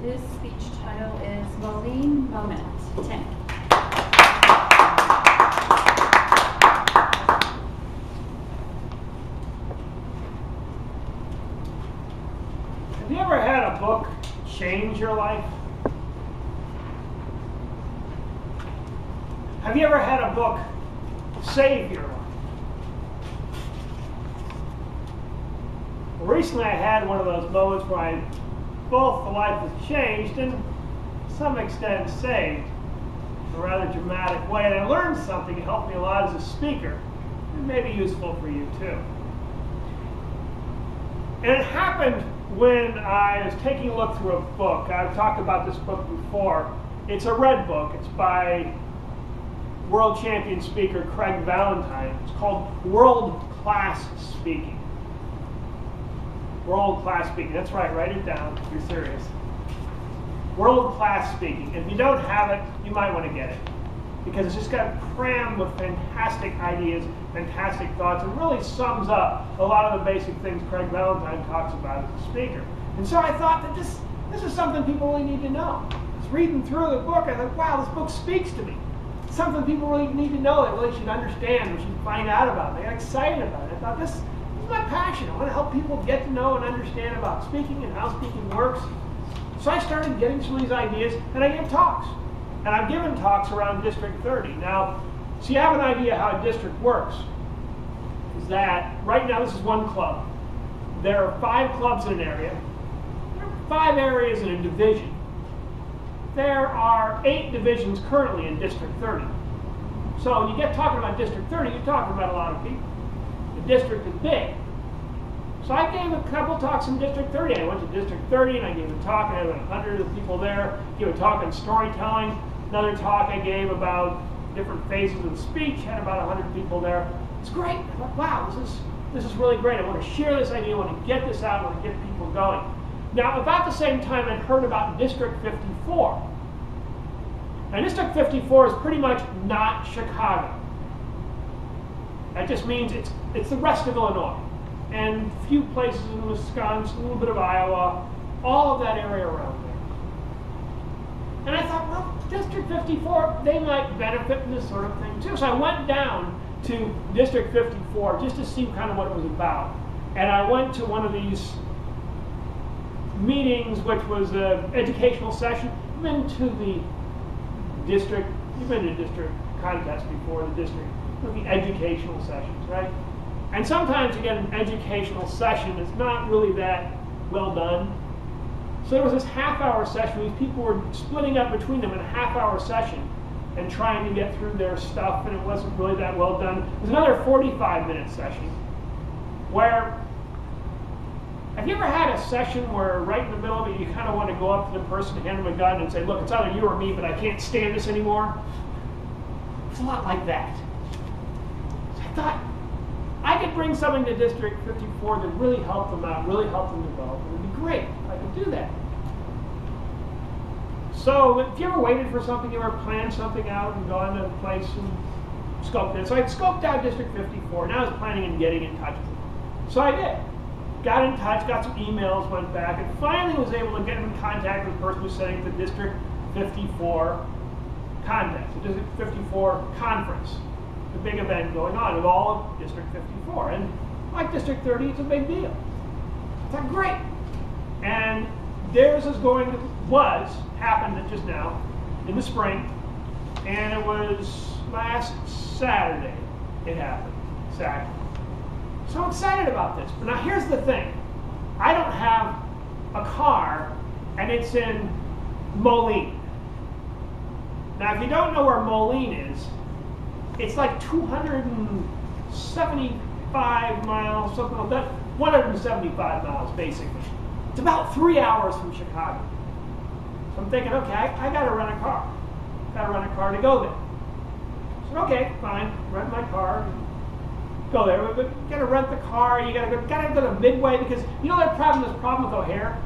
His speech title is Moline Moment. Tim. Have you ever had a book change your life? Have you ever had a book save your life? Well, recently I had one of those moments where both the life was changed and to some extent saved in a rather dramatic way. And I learned something that helped me a lot as a speaker. It may be useful for you too. And it happened when I was taking a look through a book. I've talked about this book before. It's a red book. It's by world champion speaker Craig Valentine. It's called World Class Speaking. World Class Speaking. That's right, write it down if you're serious. World Class Speaking. If you don't have it, you might want to get it. Because it's just got crammed with fantastic ideas, fantastic thoughts, and really sums up a lot of the basic things Craig Valentine talks about as a speaker. And so I thought that this is something people really need to know. I was reading through the book, I thought, wow, this book speaks to me. It's something people really need to know, they really should understand, they should find out about. They got excited about it. I thought, this is my passion. I want to help people get to know and understand about speaking and how speaking works. So I started getting some of these ideas, and I gave talks. And I've given talks around District 30. Now, so you have an idea how a district works. Is that right now this is one club. There are 5 clubs in an area. There are 5 areas in a division. There are 8 divisions currently in District 30. So when you get talking about District 30, you're talking about a lot of people. The district is big. So I gave a couple talks in District 30. I went to District 30 and I gave a talk. I had 100 of people there. I gave a talk on storytelling. Another talk I gave about different phases of the speech. Had about 100 people there. It's great. I thought, wow, this is really great. I want to share this idea. I want to get this out. I want to get people going. Now, about the same time, I'd heard about District 54. Now, District 54 is pretty much not Chicago. That just means it's the rest of Illinois. And a few places in Wisconsin, a little bit of Iowa, all of that area around there. And I thought, well, District 54, they might benefit from this sort of thing too. So I went down to District 54 just to see kind of what it was about. And I went to one of these meetings, which was an educational session. I've been to the district, you've been to district contests before, the educational sessions, right? And sometimes you get an educational session that's not really that well done. So there was this half-hour session. These people were splitting up between them in a half-hour session and trying to get through their stuff, and it wasn't really that well done. There's another 45-minute session where, have you ever had a session where right in the middle of it you kind of want to go up to the person, hand them a gun, and say, look, it's either you or me, but I can't stand this anymore? It's a lot like that. So I thought, I could bring something to District 54 that really helped them out, really helped them develop. It would be great if I could do that. So if you ever waited for something, you ever planned something out and gone to a place and scoped it. So I scoped out District 54, and I was planning on getting in touch with them. So I did. Got in touch, got some emails, went back, and finally was able to get in contact with the person who's setting the District 54 contest, the District 54 conference. The big event going on with all of District 54. And like District 30, it's a big deal. I thought, great. And theirs happened just now in the spring, and it was last Saturday it happened, Saturday. So I'm excited about this. But now here's the thing. I don't have a car, and it's in Moline. Now if you don't know where Moline is, it's like 275 miles, something like that. 175 miles, basically. It's about 3 hours from Chicago. So I'm thinking, okay, I got to rent a car. Got to rent a car to go there. So okay, fine, rent my car, go there. But you got to rent the car. You got to go to Midway, because you know that problem. This problem with O'Hare.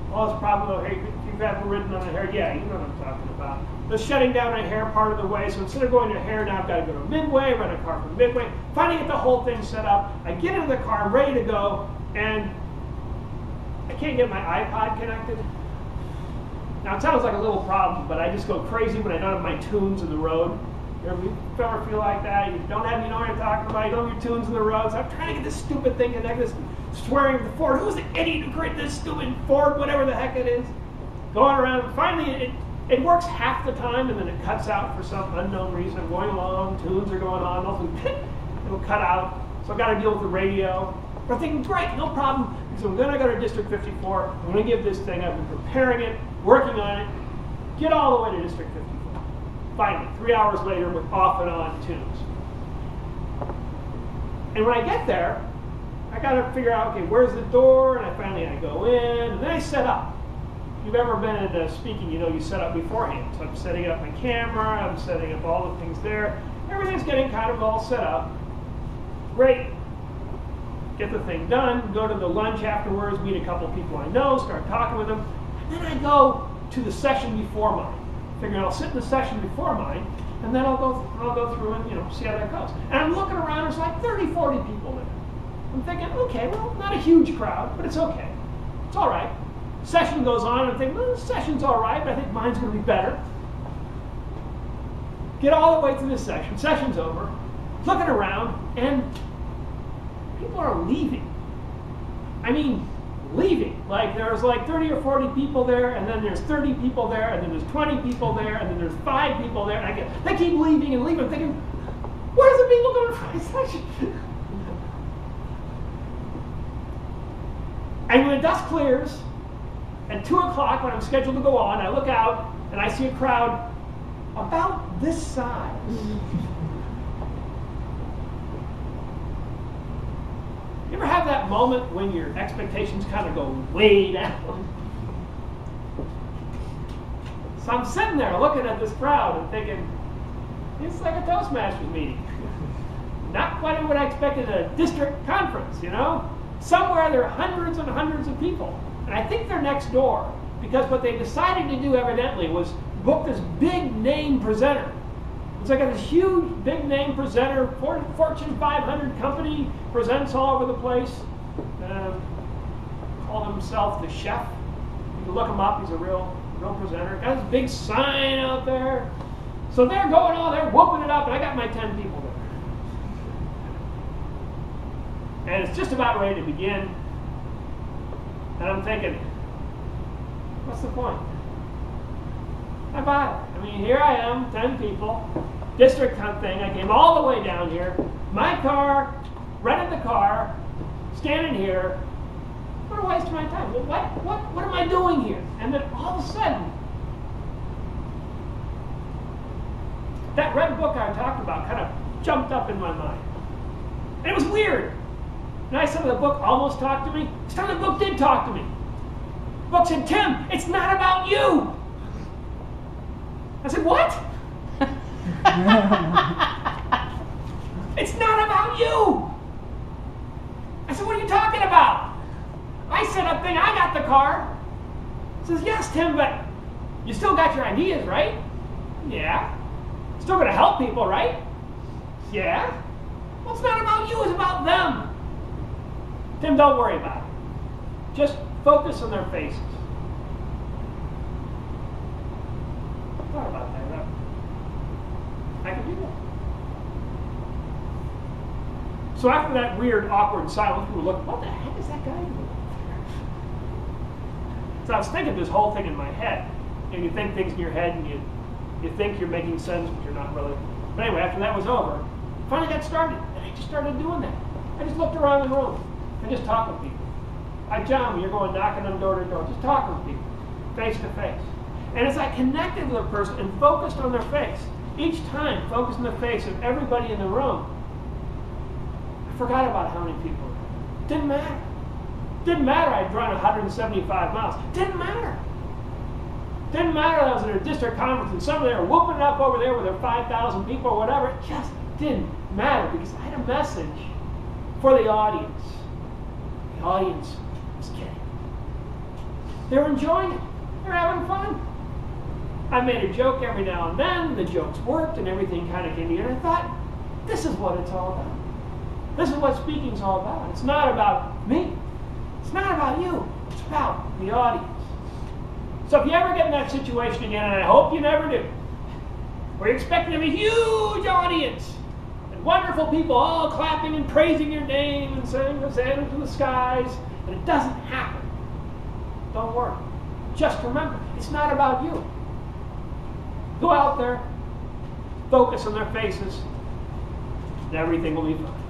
Well, this problem with O'Hare. If you've ever ridden on O'Hare, yeah, you know what I'm talking about. The shutting down O'Hare part of the way. So instead of going to O'Hare, now I've got to go to Midway, rent a car from Midway. Finally get the whole thing set up. I get into the car, I'm ready to go, and I can't get my iPod connected. Now it sounds like a little problem, but I just go crazy when I don't have my tunes in the road. You ever feel like that? You don't have, you know what I'm talking about, you don't have your tunes in the road, so I'm trying to get this stupid thing connected, this swearing to Ford. Who's the idiot who created this stupid Ford, whatever the heck it is? Going around, finally it works half the time, and then it cuts out for some unknown reason. I'm going along, tunes are going on, all of a sudden, it'll cut out. So I've got to deal with the radio. But I'm thinking, great, no problem, because I'm going to go to District 54. I'm going to give this thing, I've been preparing it, working on it, get all the way to District 54. Finally, 3 hours later with off and on tunes. And when I get there, I got to figure out, okay, where's the door? And I go in, and then I set up. If you've ever been in speaking, you know you set up beforehand. So I'm setting up my camera, I'm setting up all the things there. Everything's getting kind of all set up. Great. Get the thing done, go to the lunch afterwards, meet a couple people I know, start talking with them. And then I go to the session before mine. Figuring I'll sit in the session before mine, and then I'll go through and see how that goes. And I'm looking around, there's like 30, 40 people there. I'm thinking, okay, well, not a huge crowd, but it's okay. It's all right. Session goes on, and I'm thinking, well, the session's all right, but I think mine's going to be better. Get all the way through this session. Session's over. Looking around, and people are leaving. I mean, leaving. Like there's like 30 or 40 people there, and then there's 30 people there, and then there's 20 people there, and then there's 5 people there, and they keep leaving and leaving. I'm thinking, where's the people going for my session? And when the dust clears, at 2 o'clock when I'm scheduled to go on, I look out and I see a crowd about this size. You ever have that moment when your expectations kind of go way down? So I'm sitting there looking at this crowd and thinking, it's like a Toastmasters meeting. Not quite what I expected at a district conference, you know? Somewhere there are hundreds and hundreds of people. And I think they're next door, because what they decided to do evidently was book this big name presenter. It's like this huge big name presenter, Fortune 500 company, presents all over the place. Called himself the chef. You can look him up, he's a real presenter. Got this big sign out there. So they're going on, they're whooping it up, and I got my 10 people there. And it's just about ready to begin. And I'm thinking, what's the point? I buy it. I mean, here I am, 10 people, district thing. I came all the way down here. My car, rented the car, standing here. What a waste of my time. What am I doing here? And then all of a sudden, that red book I talked about kind of jumped up in my mind. And it was weird. And I said the book almost talked to me. This time the book did talk to me. The book said, Tim, it's not about you. I said, what? It's not about you. I said, what are you talking about? I set up thing, I got the car. He says, yes, Tim, but you still got your ideas, right? Yeah. Still going to help people, right? Yeah. Well, it's not about you, it's about them. Tim, don't worry about it. Just focus on their faces. I thought about that. I could do that. So after that weird, awkward silence, we were looking, what the heck is that guy doing? So I was thinking this whole thing in my head. And you think things in your head, and you think you're making sense, but you're not really. But anyway, after that was over, finally got started. And I just started doing that. I just looked around the room. I just talk with people. John, you're going knocking on door to door. Just talk with people, face to face. And as I connected with a person and focused on their face, each time focused on the face of everybody in the room, I forgot about how many people were there. Didn't matter. Didn't matter I'd run 175 miles. Didn't matter. Didn't matter that I was at a district conference and somebody were whooping it up over there with their 5,000 people or whatever. It just didn't matter because I had a message for the audience. The audience was getting it. They were enjoying it. They were having fun. I made a joke every now and then. The jokes worked and everything kind of came together. I thought, this is what it's all about. This is what speaking's all about. It's not about me. It's not about you. It's about the audience. So if you ever get in that situation again, and I hope you never do, where you're expecting to be a huge audience, and wonderful people all clapping and praising your name and saying Hosanna to the skies, and it doesn't happen, don't worry. Just remember, it's not about you. Go out there, focus on their faces, and everything will be fine.